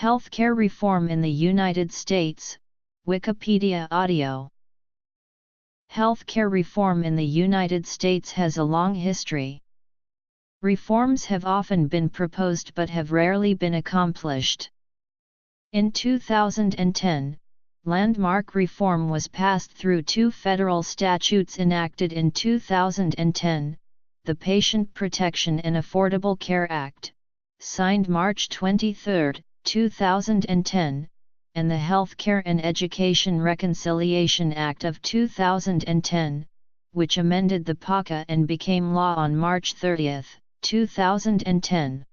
Healthcare reform in the United States, Wikipedia audio. Healthcare reform in the United States has a long history. Reforms have often been proposed but have rarely been accomplished. In 2010, landmark reform was passed through two federal statutes enacted in 2010, the Patient Protection and Affordable Care Act, signed March 23, 2010, and the Healthcare and Education Reconciliation Act of 2010, which amended the PACA and became law on March 30, 2010.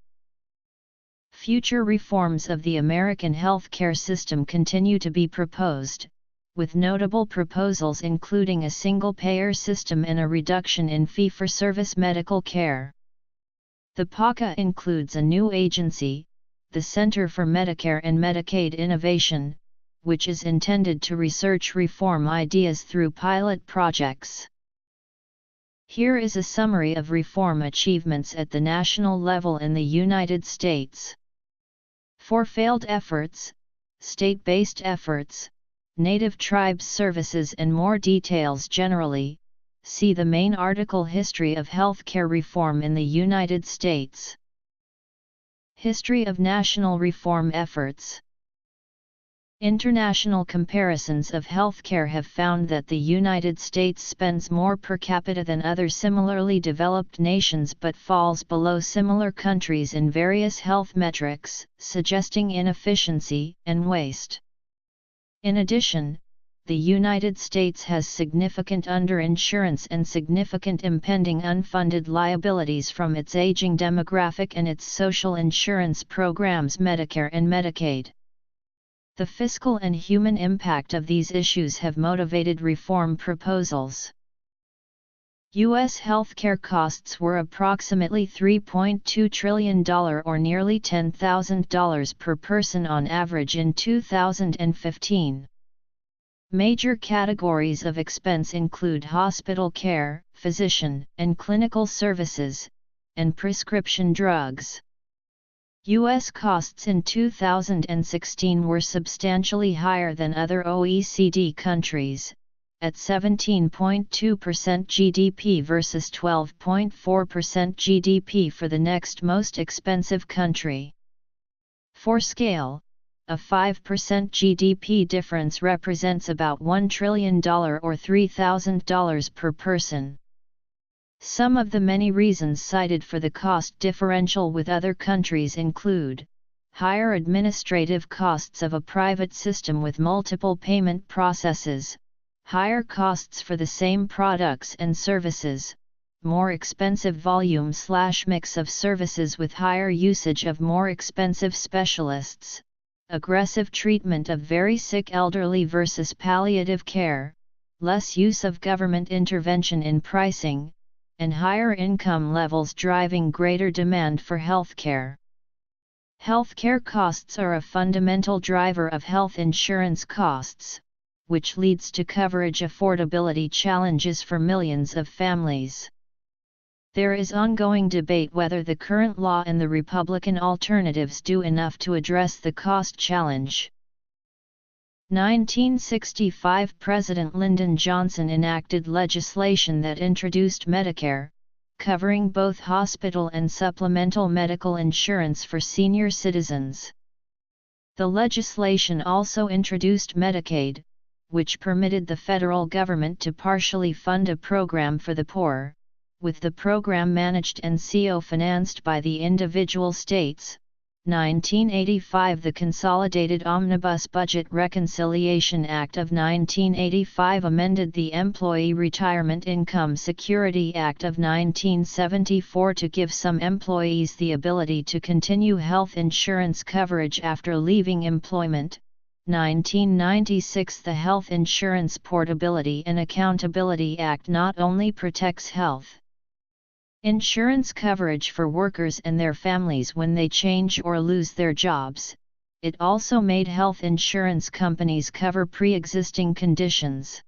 Future reforms of the American healthcare system continue to be proposed, with notable proposals including a single-payer system and a reduction in fee-for-service medical care. The PACA includes a new agency, the Center for Medicare and Medicaid Innovation, which is intended to research reform ideas through pilot projects. Here is a summary of reform achievements at the national level in the United States. For failed efforts, state-based efforts, Native tribes services and more details generally, see the main article History of Healthcare Reform in the United States. History of national reform efforts. International comparisons of healthcare have found that the United States spends more per capita than other similarly developed nations but falls below similar countries in various health metrics, suggesting inefficiency and waste. In addition, the United States has significant underinsurance and significant impending unfunded liabilities from its aging demographic and its social insurance programs Medicare and Medicaid. The fiscal and human impact of these issues have motivated reform proposals. U.S. healthcare costs were approximately $3.2 trillion or nearly $10,000 per person on average in 2015. Major categories of expense include hospital care, physician and clinical services, and prescription drugs. U.S. costs in 2016 were substantially higher than other OECD countries, at 17.2% GDP versus 12.4% GDP for the next most expensive country. For scale, a 5% GDP difference represents about $1 trillion or $3,000 per person. Some of the many reasons cited for the cost differential with other countries include higher administrative costs of a private system with multiple payment processes, higher costs for the same products and services, more expensive volume/mix of services with higher usage of more expensive specialists, aggressive treatment of very sick elderly versus palliative care, less use of government intervention in pricing, and higher income levels driving greater demand for healthcare. Healthcare costs are a fundamental driver of health insurance costs, which leads to coverage affordability challenges for millions of families. There is ongoing debate whether the current law and the Republican alternatives do enough to address the cost challenge. 1965 President Lyndon Johnson enacted legislation that introduced Medicare, covering both hospital and supplemental medical insurance for senior citizens. The legislation also introduced Medicaid, which permitted the federal government to partially fund a program for the poor, with the program managed and co-financed by the individual states. 1985 The Consolidated Omnibus Budget Reconciliation Act of 1985 amended the Employee Retirement Income Security Act of 1974 to give some employees the ability to continue health insurance coverage after leaving employment. 1996 The Health Insurance Portability and Accountability Act not only protects health insurance coverage for workers and their families when they change or lose their jobs, it also made health insurance companies cover pre-existing conditions.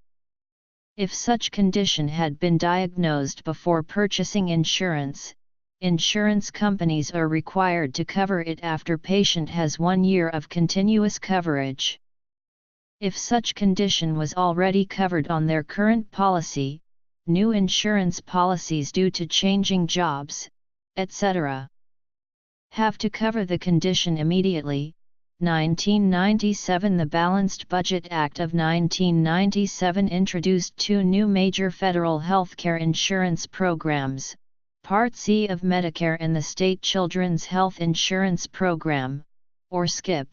If such condition had been diagnosed before purchasing insurance, insurance companies are required to cover it after patient has 1 year of continuous coverage. If such condition was already covered on their current policy, new insurance policies due to changing jobs, etc., have to cover the condition immediately. 1997 The Balanced Budget Act of 1997 introduced 2 new major federal healthcare insurance programs, Part C of Medicare and the State Children's Health Insurance Program, or SCIP.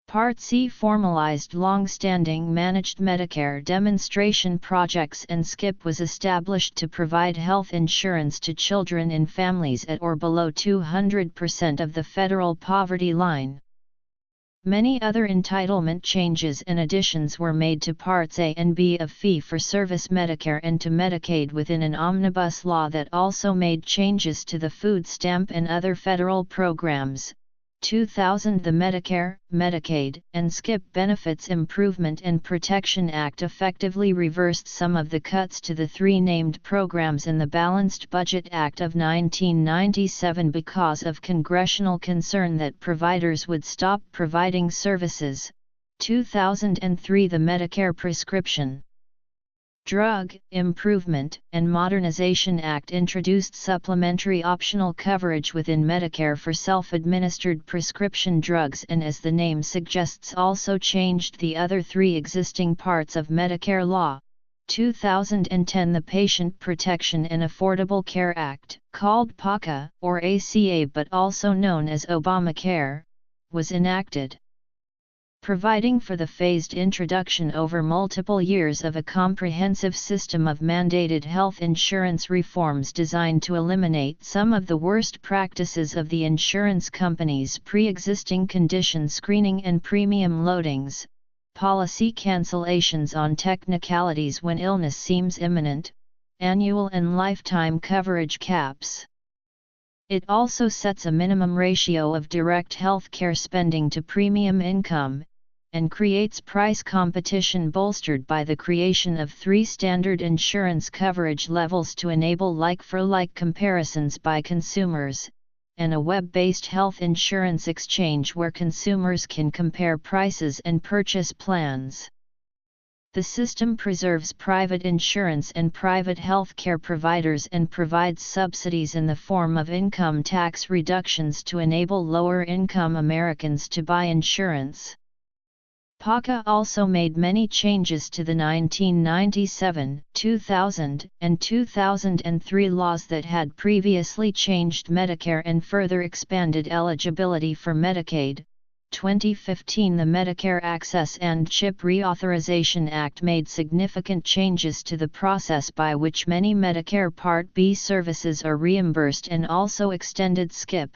Part C formalized long-standing managed Medicare demonstration projects, and SCIP was established to provide health insurance to children in families at or below 200% of the federal poverty line. Many other entitlement changes and additions were made to Parts A and B of fee-for-service Medicare and to Medicaid within an omnibus law that also made changes to the food stamp and other federal programs. 2000 The Medicare, Medicaid, and SCIP Benefits Improvement and Protection Act effectively reversed some of the cuts to the 3 named programs in the Balanced Budget Act of 1997 because of congressional concern that providers would stop providing services. 2003 The Medicare Prescription Drug Improvement and Modernization Act introduced supplementary optional coverage within Medicare for self-administered prescription drugs, and as the name suggests, also changed the other 3 existing parts of Medicare law. 2010 The Patient Protection and Affordable Care Act, called PACA or ACA but also known as Obamacare, was enacted, providing for the phased introduction over multiple years of a comprehensive system of mandated health insurance reforms designed to eliminate some of the worst practices of the insurance companies: pre-existing condition screening and premium loadings, policy cancellations on technicalities when illness seems imminent, annual and lifetime coverage caps. It also sets a minimum ratio of direct health care spending to premium income, and creates price competition bolstered by the creation of 3 standard insurance coverage levels to enable like-for-like comparisons by consumers, and a web-based health insurance exchange where consumers can compare prices and purchase plans. The system preserves private insurance and private health care providers and provides subsidies in the form of income tax reductions to enable lower-income Americans to buy insurance. PACA also made many changes to the 1997, 2000, and 2003 laws that had previously changed Medicare and further expanded eligibility for Medicaid. 2015 The Medicare Access and CHIP Reauthorization Act made significant changes to the process by which many Medicare Part B services are reimbursed and also extended SCIP.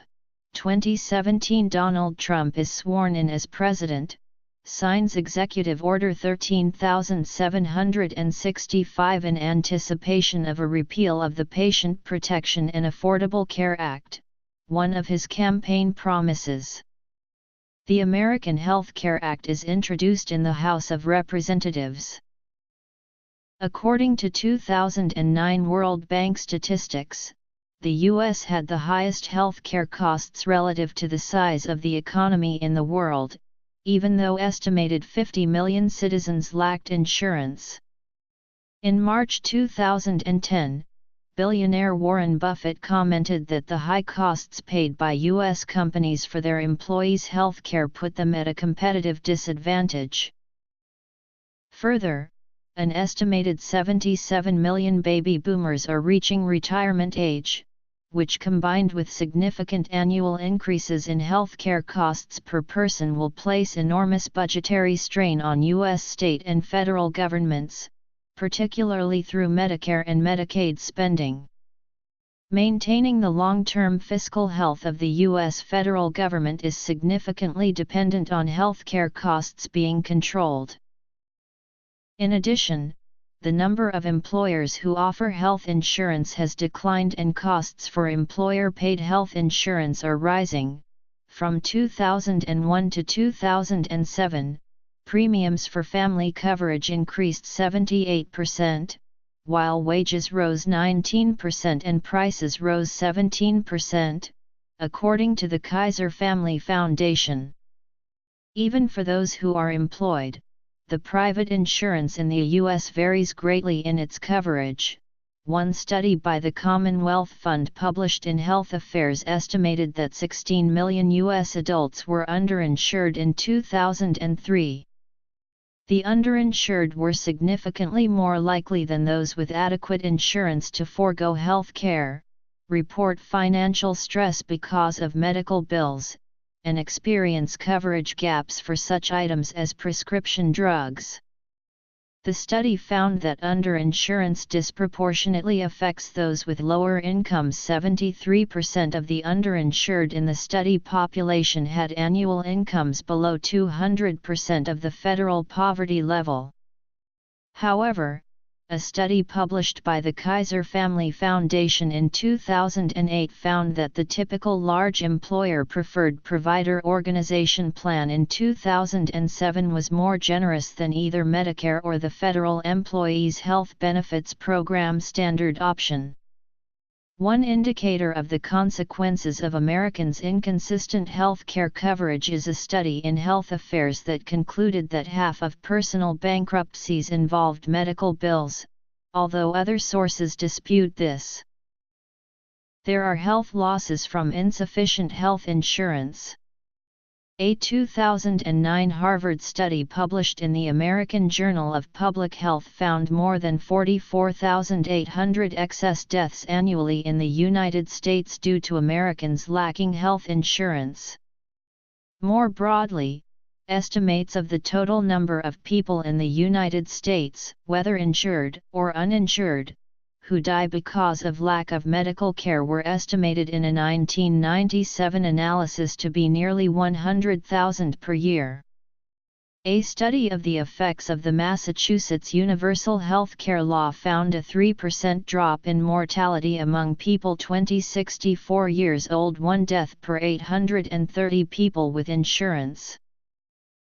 2017 Donald Trump is sworn in as president, signs Executive Order 13765 in anticipation of a repeal of the Patient Protection and Affordable Care Act, one of his campaign promises. The American Health Care Act is introduced in the House of Representatives. According to 2009 World Bank statistics, the U.S. had the highest health care costs relative to the size of the economy in the world, even though estimated 50 million citizens lacked insurance. In March 2010, billionaire Warren Buffett commented that the high costs paid by U.S. companies for their employees' health care put them at a competitive disadvantage. Further, an estimated 77 million baby boomers are reaching retirement age, which combined with significant annual increases in health care costs per person will place enormous budgetary strain on U.S. state and federal governments, particularly through Medicare and Medicaid spending. Maintaining the long-term fiscal health of the U.S. federal government is significantly dependent on health care costs being controlled. In addition, the number of employers who offer health insurance has declined and costs for employer-paid health insurance are rising. From 2001 to 2007, premiums for family coverage increased 78%, while wages rose 19% and prices rose 17%, according to the Kaiser Family Foundation. Even for those who are employed, the private insurance in the U.S. varies greatly in its coverage. One study by the Commonwealth Fund published in Health Affairs estimated that 16 million U.S. adults were underinsured in 2003. The underinsured were significantly more likely than those with adequate insurance to forego health care, report financial stress because of medical bills, and experience coverage gaps for such items as prescription drugs. The study found that underinsurance disproportionately affects those with lower incomes. 73% of the underinsured in the study population had annual incomes below 200% of the federal poverty level. However, a study published by the Kaiser Family Foundation in 2008 found that the typical large employer preferred provider organization plan in 2007 was more generous than either Medicare or the Federal Employees Health Benefits Program standard option. One indicator of the consequences of Americans' inconsistent health care coverage is a study in Health Affairs that concluded that half of personal bankruptcies involved medical bills, although other sources dispute this. There are health losses from insufficient health insurance. A 2009 Harvard study published in the American Journal of Public Health found more than 44,800 excess deaths annually in the United States due to Americans lacking health insurance. More broadly, estimates of the total number of people in the United States, whether insured or uninsured, who die because of lack of medical care were estimated in a 1997 analysis to be nearly 100,000 per year. A study of the effects of the Massachusetts Universal Health Care Law found a 3% drop in mortality among people 64 years old, 1 death per 830 people with insurance.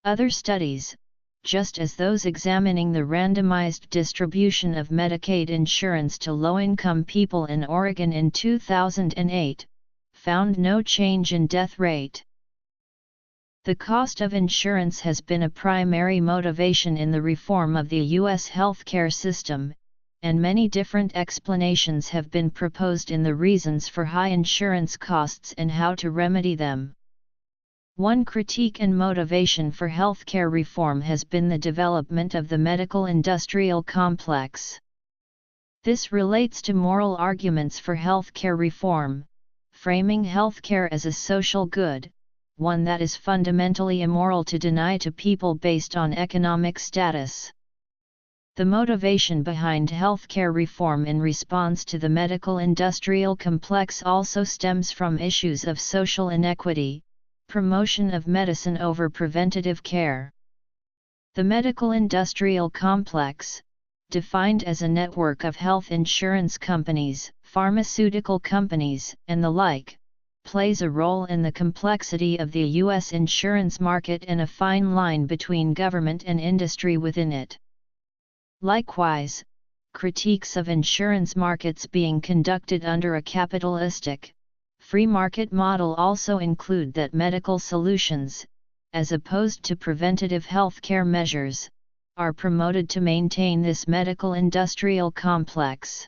Other studies, just as those examining the randomized distribution of Medicaid insurance to low-income people in Oregon in 2008, found no change in death rate. The cost of insurance has been a primary motivation in the reform of the U.S. healthcare system, and many different explanations have been proposed in the reasons for high insurance costs and how to remedy them. One critique and motivation for healthcare reform has been the development of the medical-industrial complex. This relates to moral arguments for healthcare reform, framing healthcare as a social good, one that is fundamentally immoral to deny to people based on economic status. The motivation behind healthcare reform in response to the medical-industrial complex also stems from issues of social inequity, promotion of medicine over preventative care. The medical-industrial complex, defined as a network of health insurance companies, pharmaceutical companies, and the like, plays a role in the complexity of the U.S. insurance market and a fine line between government and industry within it. Likewise, critiques of insurance markets being conducted under a capitalistic, free market model also include that medical solutions, as opposed to preventative health care measures, are promoted to maintain this medical-industrial complex.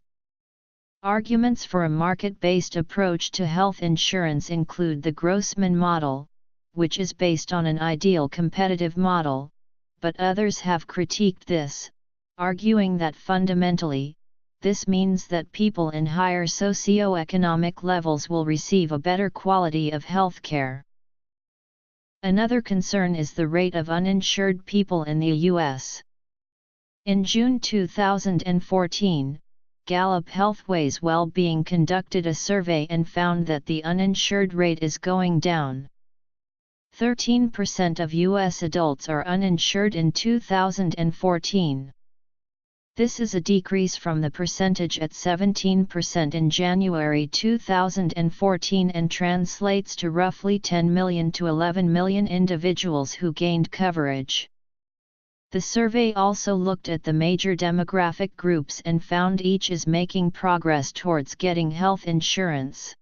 Arguments for a market-based approach to health insurance include the Grossman model, which is based on an ideal competitive model, but others have critiqued this, arguing that fundamentally, this means that people in higher socioeconomic levels will receive a better quality of health care. Another concern is the rate of uninsured people in the U.S. In June 2014, Gallup Healthways Wellbeing conducted a survey and found that the uninsured rate is going down. 13% of U.S. adults are uninsured in 2014. This is a decrease from the percentage at 17% in January 2014 and translates to roughly 10 million to 11 million individuals who gained coverage. The survey also looked at the major demographic groups and found each is making progress towards getting health insurance.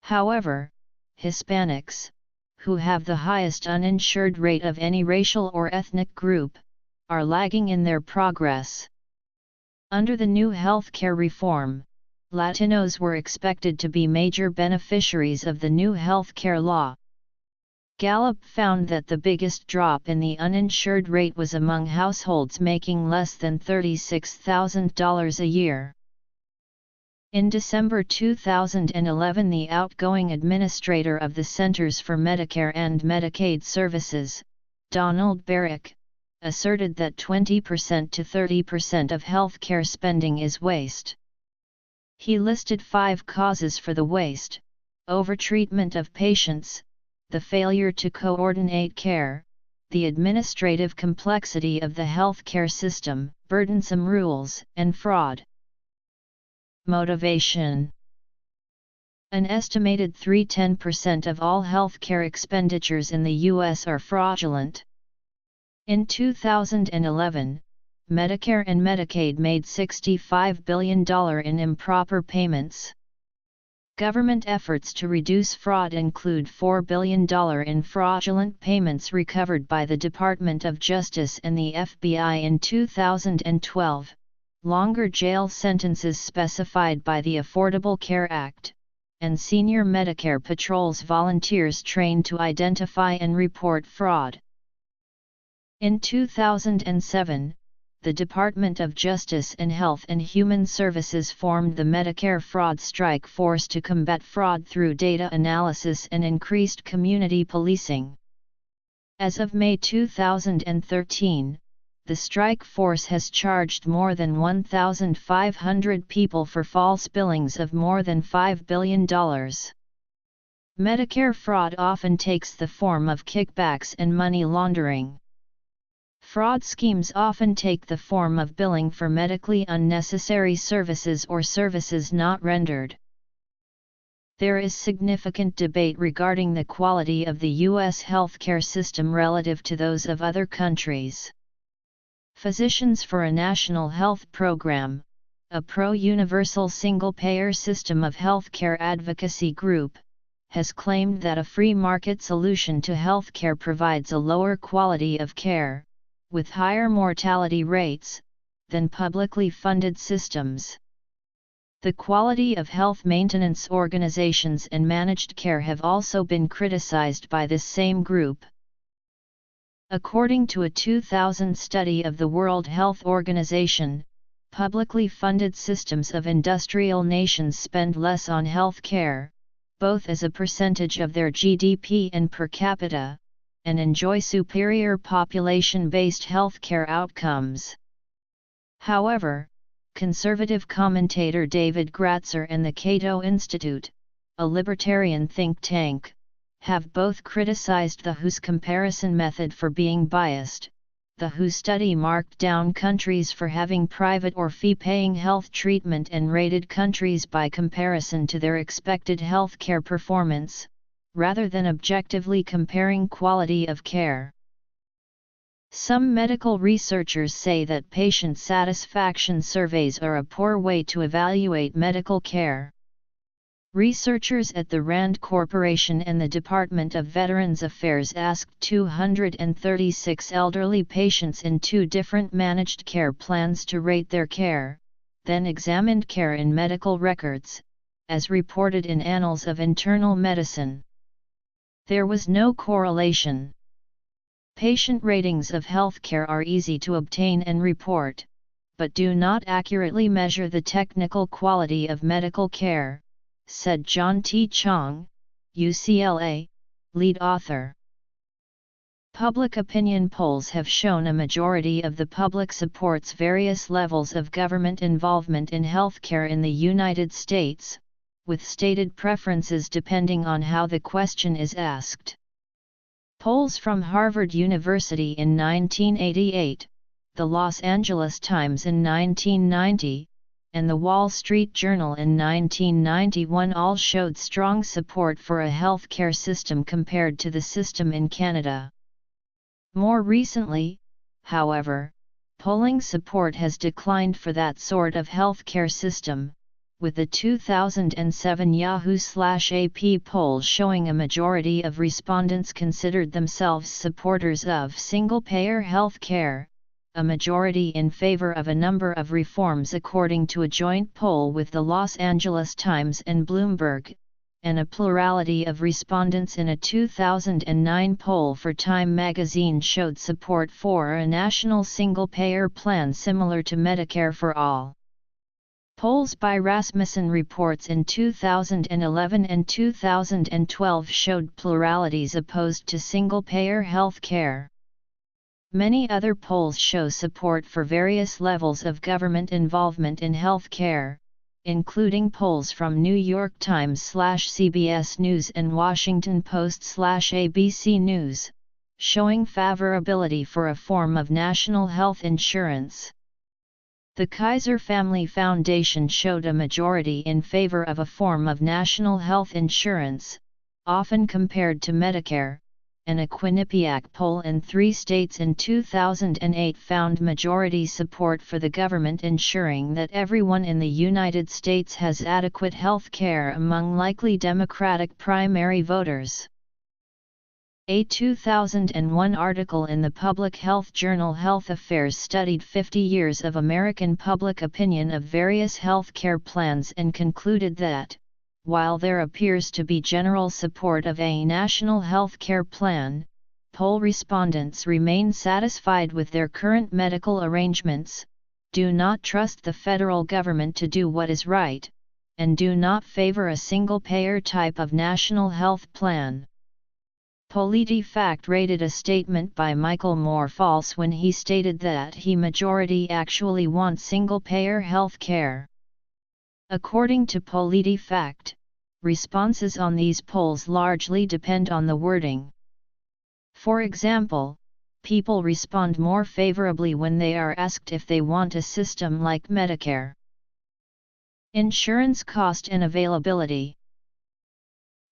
However, Hispanics, who have the highest uninsured rate of any racial or ethnic group, are lagging in their progress. Under the new healthcare reform, Latinos were expected to be major beneficiaries of the new healthcare law. Gallup found that the biggest drop in the uninsured rate was among households making less than $36,000 a year. In December 2011, the outgoing administrator of the Centers for Medicare and Medicaid Services, Donald Barrick, asserted that 20% to 30% of healthcare spending is waste. He listed 5 causes for the waste: overtreatment of patients, the failure to coordinate care, the administrative complexity of the healthcare system, burdensome rules, and fraud. Motivation. An estimated 3–10% of all healthcare expenditures in the U.S. are fraudulent. In 2011, Medicare and Medicaid made $65 billion in improper payments. Government efforts to reduce fraud include $4 billion in fraudulent payments recovered by the Department of Justice and the FBI in 2012, longer jail sentences specified by the Affordable Care Act, and senior Medicare patrols volunteers trained to identify and report fraud. In 2007, the Department of Justice and Health and Human Services formed the Medicare Fraud Strike Force to combat fraud through data analysis and increased community policing. As of May 2013, the strike force has charged more than 1,500 people for false billings of more than $5 billion. Medicare fraud often takes the form of kickbacks and money laundering. Fraud schemes often take the form of billing for medically unnecessary services or services not rendered. There is significant debate regarding the quality of the U.S. healthcare system relative to those of other countries. Physicians for a National Health Program, a pro-universal single-payer system of healthcare advocacy group, has claimed that a free market solution to healthcare provides a lower quality of care, with higher mortality rates, than publicly funded systems. The quality of health maintenance organizations and managed care have also been criticized by this same group. According to a 2000 study of the World Health Organization, publicly funded systems of industrial nations spend less on health care, both as a percentage of their GDP and per capita, and enjoy superior population-based healthcare outcomes. However, conservative commentator David Gratzer and the Cato Institute, a libertarian think tank, have both criticized the WHO's comparison method for being biased. The WHO study marked down countries for having private or fee-paying health treatment and rated countries by comparison to their expected healthcare performance, rather than objectively comparing quality of care. Some medical researchers say that patient satisfaction surveys are a poor way to evaluate medical care. Researchers at the RAND Corporation and the Department of Veterans Affairs asked 236 elderly patients in 2 different managed care plans to rate their care, then examined care in medical records, as reported in Annals of Internal Medicine. There was no correlation. Patient ratings of healthcare are easy to obtain and report, but do not accurately measure the technical quality of medical care, said John T. Chong, UCLA, lead author. Public opinion polls have shown a majority of the public supports various levels of government involvement in healthcare in the United States, with stated preferences depending on how the question is asked. Polls from Harvard University in 1988, the Los Angeles Times in 1990, and the Wall Street Journal in 1991 all showed strong support for a healthcare system compared to the system in Canada. More recently, However, polling support has declined for that sort of healthcare system, with the 2007 Yahoo/AP poll showing a majority of respondents considered themselves supporters of single-payer healthcare, a majority in favor of a number of reforms according to a joint poll with the Los Angeles Times and Bloomberg, and a plurality of respondents in a 2009 poll for Time magazine showed support for a national single-payer plan similar to Medicare for All. Polls by Rasmussen Reports in 2011 and 2012 showed pluralities opposed to single-payer health care. Many other polls show support for various levels of government involvement in health care, including polls from New York Times/CBS News and Washington Post/ABC News, showing favorability for a form of national health insurance. The Kaiser Family Foundation showed a majority in favor of a form of national health insurance, often compared to Medicare, and a Quinnipiac poll in 3 states in 2008 found majority support for the government ensuring that everyone in the United States has adequate health care among likely Democratic primary voters. A 2001 article in the public health journal Health Affairs studied 50 years of American public opinion of various health care plans and concluded that, while there appears to be general support of a national health care plan, poll respondents remain satisfied with their current medical arrangements, do not trust the federal government to do what is right, and do not favor a single-payer type of national health plan. PolitiFact rated a statement by Michael Moore false when he stated that the majority actually want single-payer health care. According to PolitiFact, responses on these polls largely depend on the wording. For example, people respond more favorably when they are asked if they want a system like Medicare. Insurance cost and availability.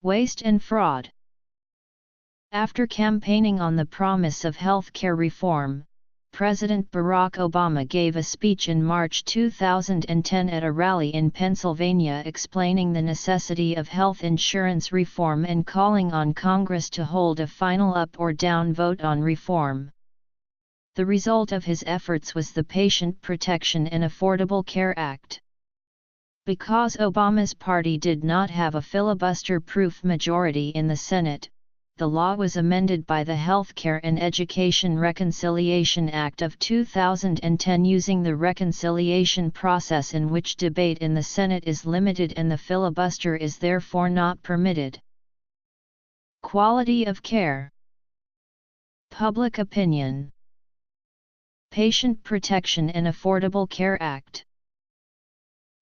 Waste and fraud. After campaigning on the promise of health care reform, President Barack Obama gave a speech in March 2010 at a rally in Pennsylvania explaining the necessity of health insurance reform and calling on Congress to hold a final up or down vote on reform. The result of his efforts was the Patient Protection and Affordable Care Act. Because Obama's party did not have a filibuster-proof majority in the Senate, the law was amended by the Healthcare and Education Reconciliation Act of 2010 using the reconciliation process in which debate in the Senate is limited and the filibuster is therefore not permitted. Quality of care. Public opinion. Patient Protection and Affordable Care Act.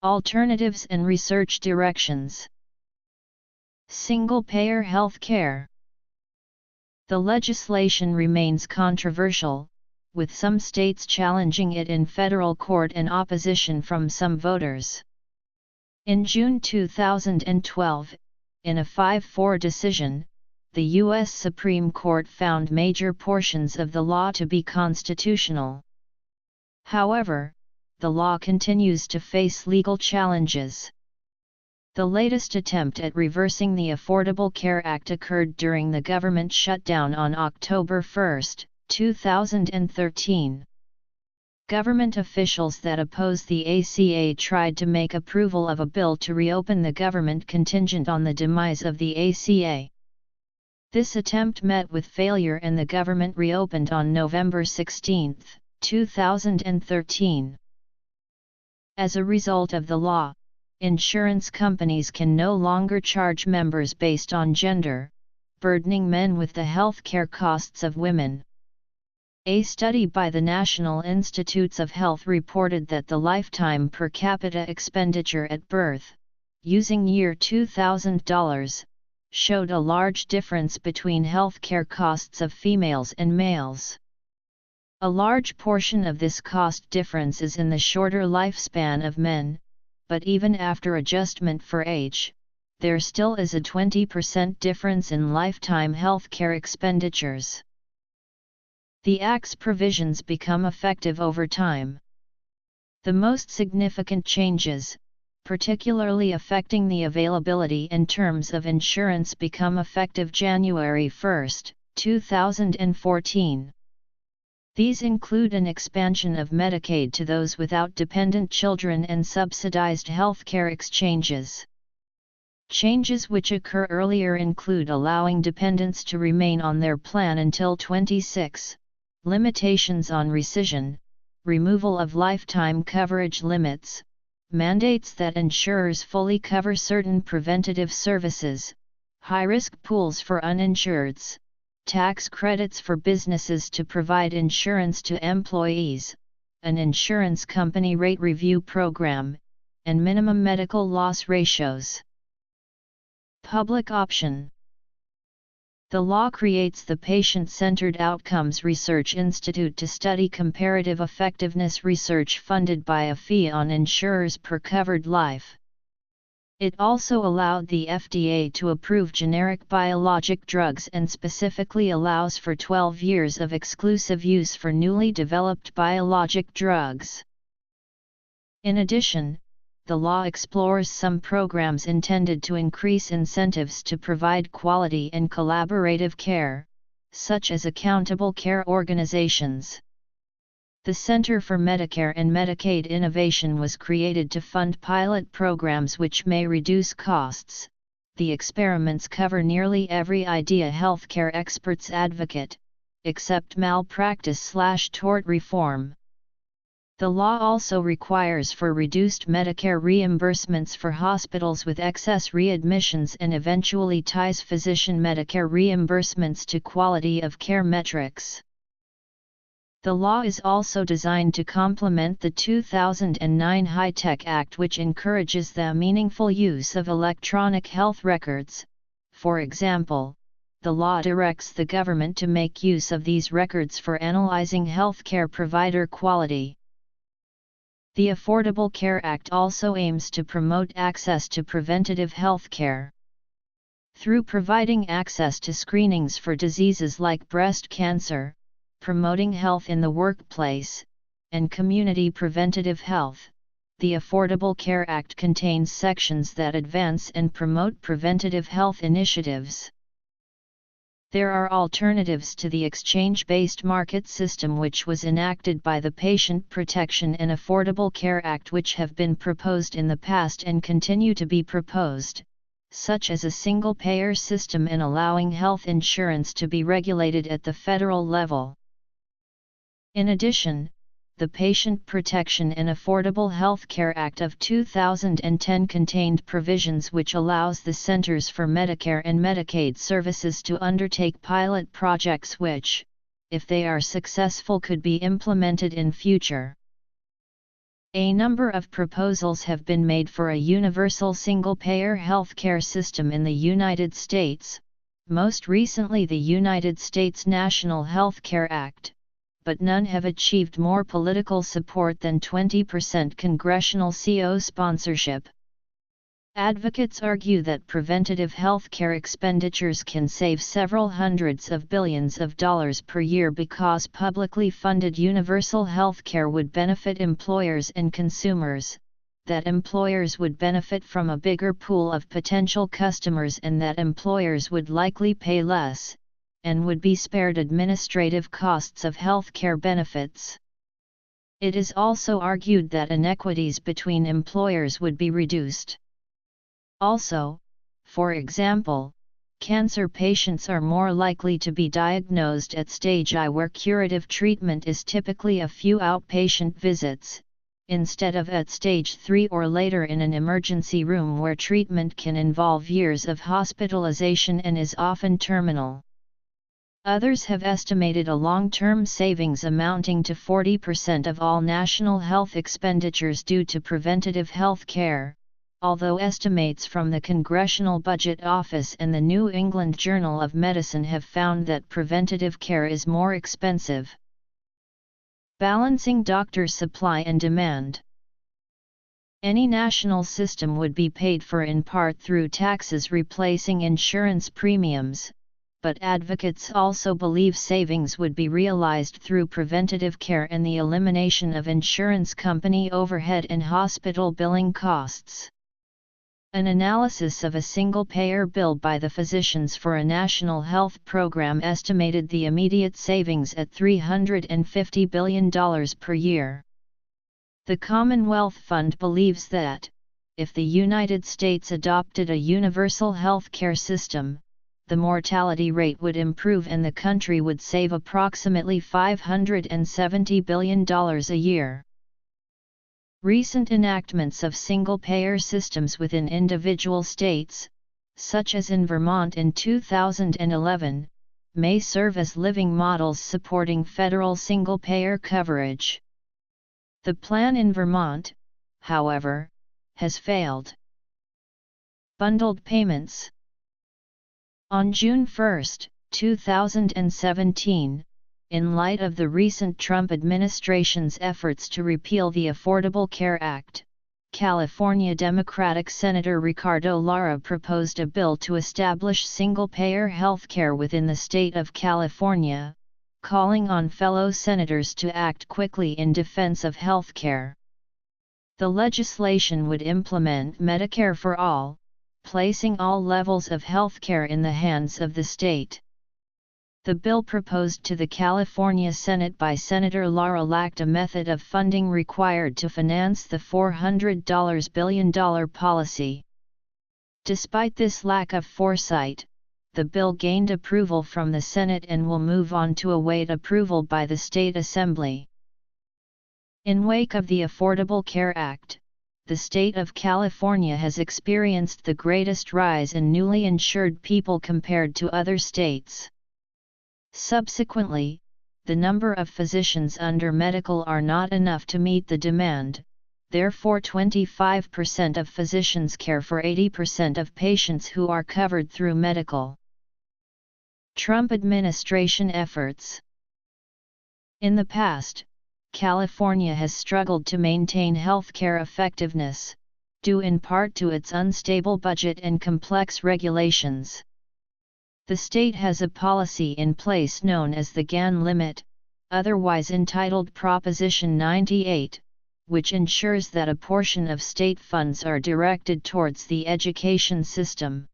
Alternatives and research directions. Single-payer health care. The legislation remains controversial, with some states challenging it in federal court and opposition from some voters. In June 2012, in a 5-4 decision, the U.S. Supreme Court found major portions of the law to be constitutional. However, the law continues to face legal challenges. The latest attempt at reversing the Affordable Care Act occurred during the government shutdown on October 1, 2013. Government officials that oppose the ACA tried to make approval of a bill to reopen the government contingent on the demise of the ACA. This attempt met with failure and the government reopened on November 16, 2013. As a result of the law, insurance companies can no longer charge members based on gender, burdening men with the health care costs of women. A study by the National Institutes of Health reported that the lifetime per capita expenditure at birth, using year $2,000, showed a large difference between health care costs of females and males. A large portion of this cost difference is in the shorter lifespan of men, but even after adjustment for age, there still is a 20% difference in lifetime health care expenditures. The Act's provisions become effective over time. The most significant changes, particularly affecting the availability and terms of insurance, become effective January 1, 2014. These include an expansion of Medicaid to those without dependent children and subsidized healthcare exchanges. Changes which occur earlier include allowing dependents to remain on their plan until 26, limitations on rescission, removal of lifetime coverage limits, mandates that insurers fully cover certain preventative services, high-risk pools for uninsureds, tax credits for businesses to provide insurance to employees, an insurance company rate review program, and minimum medical loss ratios. Public option. The law creates the Patient-Centered Outcomes Research Institute to study comparative effectiveness research funded by a fee on insurers per covered life. It also allowed the FDA to approve generic biologic drugs and specifically allows for 12 years of exclusive use for newly developed biologic drugs. In addition, the law explores some programs intended to increase incentives to provide quality and collaborative care, such as accountable care organizations. The Center for Medicare and Medicaid Innovation was created to fund pilot programs which may reduce costs. The experiments cover nearly every idea healthcare experts advocate, except malpractice/tort reform. The law also requires for reduced Medicare reimbursements for hospitals with excess readmissions and eventually ties physician Medicare reimbursements to quality of care metrics. The law is also designed to complement the 2009 HITECH Act, which encourages the meaningful use of electronic health records. For example, the law directs the government to make use of these records for analyzing healthcare provider quality. The Affordable Care Act also aims to promote access to preventative health care. Through providing access to screenings for diseases like breast cancer, promoting health in the workplace, and community preventative health, the Affordable Care Act contains sections that advance and promote preventative health initiatives. There are alternatives to the exchange-based market system which was enacted by the Patient Protection and Affordable Care Act, which have been proposed in the past and continue to be proposed, such as a single-payer system and allowing health insurance to be regulated at the federal level. In addition, the Patient Protection and Affordable Health Care Act of 2010 contained provisions which allows the Centers for Medicare and Medicaid Services to undertake pilot projects which, if they are successful, could be implemented in future. A number of proposals have been made for a universal single-payer healthcare system in the United States, most recently the United States National Health Care Act, but none have achieved more political support than 20% congressional CO sponsorship. Advocates argue that preventative health care expenditures can save several hundreds of billions of dollars per year because publicly funded universal health care would benefit employers and consumers, that employers would benefit from a bigger pool of potential customers and that employers would likely pay less, and would be spared administrative costs of health care benefits. It is also argued that inequities between employers would be reduced. Also, for example, cancer patients are more likely to be diagnosed at stage I, where curative treatment is typically a few outpatient visits, instead of at stage 3 or later in an emergency room where treatment can involve years of hospitalization and is often terminal. Others have estimated a long-term savings amounting to 40% of all national health expenditures due to preventative health care, although estimates from the Congressional Budget Office and the New England Journal of Medicine have found that preventative care is more expensive. Balancing doctor supply and demand. Any national system would be paid for in part through taxes replacing insurance premiums, but advocates also believe savings would be realized through preventative care and the elimination of insurance company overhead and hospital billing costs. An analysis of a single-payer bill by the physicians for a national health program estimated the immediate savings at $350 billion per year. The Commonwealth Fund believes that, if the United States adopted a universal health care system, the mortality rate would improve and the country would save approximately $570 billion a year. Recent enactments of single-payer systems within individual states, such as in Vermont in 2011, may serve as living models supporting federal single-payer coverage. The plan in Vermont, however, has failed. Bundled payments. On June 1, 2017, in light of the recent Trump administration's efforts to repeal the Affordable Care Act, California Democratic Senator Ricardo Lara proposed a bill to establish single-payer health care within the state of California, calling on fellow senators to act quickly in defense of health care. The legislation would implement Medicare for all, placing all levels of health care in the hands of the state. The bill proposed to the California Senate by Senator Lara lacked a method of funding required to finance the $400 billion policy. Despite this lack of foresight, the bill gained approval from the Senate and will move on to await approval by the state assembly. In wake of the Affordable Care Act, the state of California has experienced the greatest rise in newly insured people compared to other states. Subsequently, the number of physicians under medical are not enough to meet the demand, therefore 25% of physicians care for 80% of patients who are covered through medical. Trump administration efforts. In the past, California has struggled to maintain healthcare effectiveness, due in part to its unstable budget and complex regulations. The state has a policy in place known as the GAN limit, otherwise entitled Proposition 98, which ensures that a portion of state funds are directed towards the education system.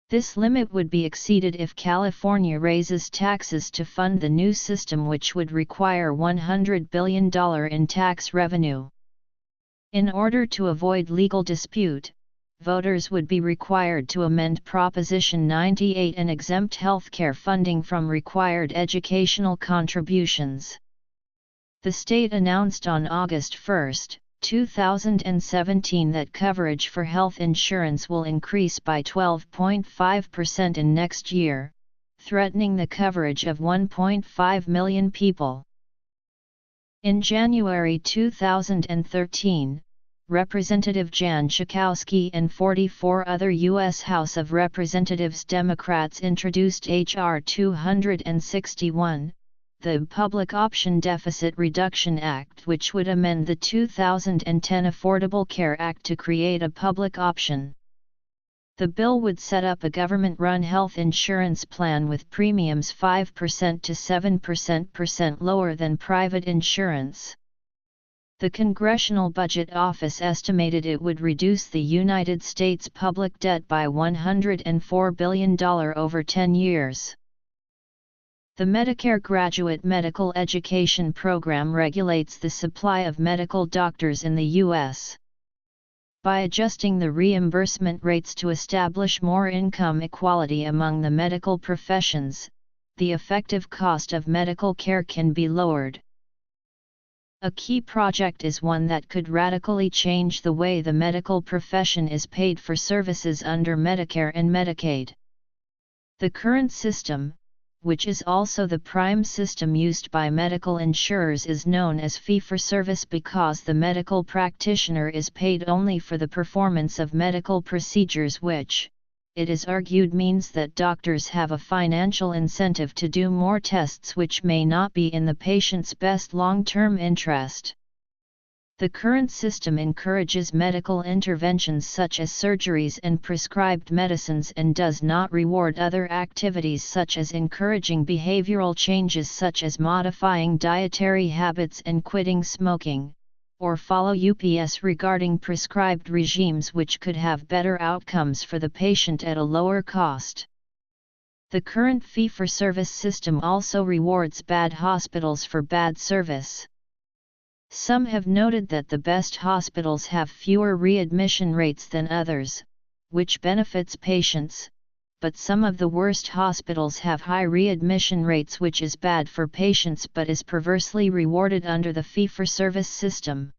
This limit would be exceeded if California raises taxes to fund the new system, which would require $100 billion in tax revenue. In order to avoid legal dispute, voters would be required to amend Proposition 98 and exempt healthcare funding from required educational contributions. The state announced on August 1, 2017 that coverage for health insurance will increase by 12.5% in next year, threatening the coverage of 1.5 million people. In January 2013, Representative Jan Schakowsky and 44 other U.S. House of Representatives Democrats introduced H.R. 261, the Public Option Deficit Reduction Act, which would amend the 2010 Affordable Care Act to create a public option. The bill would set up a government-run health insurance plan with premiums 5% to 7% lower than private insurance. The Congressional Budget Office estimated it would reduce the United States public debt by $104 billion over 10 years. The Medicare Graduate Medical Education Program regulates the supply of medical doctors in the U.S. By adjusting the reimbursement rates to establish more income equality among the medical professions, the effective cost of medical care can be lowered. A key project is one that could radically change the way the medical profession is paid for services under Medicare and Medicaid. The current system, which is also the prime system used by medical insurers, is known as fee-for-service because the medical practitioner is paid only for the performance of medical procedures, which, it is argued, means that doctors have a financial incentive to do more tests which may not be in the patient's best long-term interest. The current system encourages medical interventions such as surgeries and prescribed medicines and does not reward other activities such as encouraging behavioral changes such as modifying dietary habits and quitting smoking, or follow UPS regarding prescribed regimes which could have better outcomes for the patient at a lower cost. The current fee-for-service system also rewards bad hospitals for bad service. Some have noted that the best hospitals have fewer readmission rates than others, which benefits patients, but some of the worst hospitals have high readmission rates, which is bad for patients but is perversely rewarded under the fee-for-service system.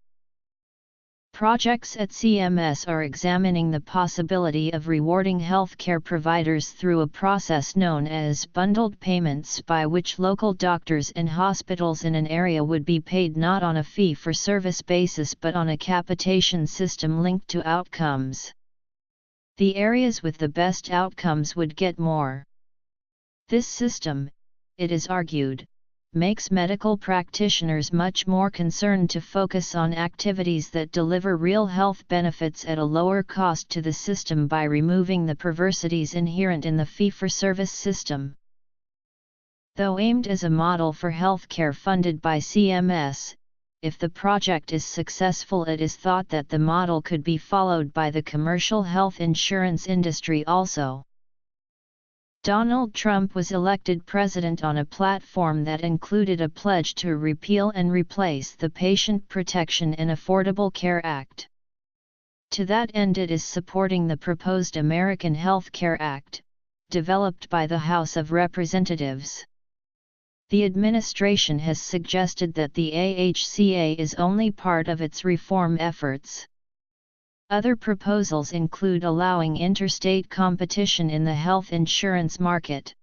Projects at CMS are examining the possibility of rewarding healthcare providers through a process known as bundled payments, by which local doctors and hospitals in an area would be paid not on a fee-for-service basis but on a capitation system linked to outcomes. The areas with the best outcomes would get more. This system, it is argued, makes medical practitioners much more concerned to focus on activities that deliver real health benefits at a lower cost to the system by removing the perversities inherent in the fee-for-service system. Though aimed as a model for healthcare funded by CMS, if the project is successful, it is thought that the model could be followed by the commercial health insurance industry also. Donald Trump was elected president on a platform that included a pledge to repeal and replace the Patient Protection and Affordable Care Act. To that end, it is supporting the proposed American Health Care Act, developed by the House of Representatives. The administration has suggested that the AHCA is only part of its reform efforts. Other proposals include allowing interstate competition in the health insurance market.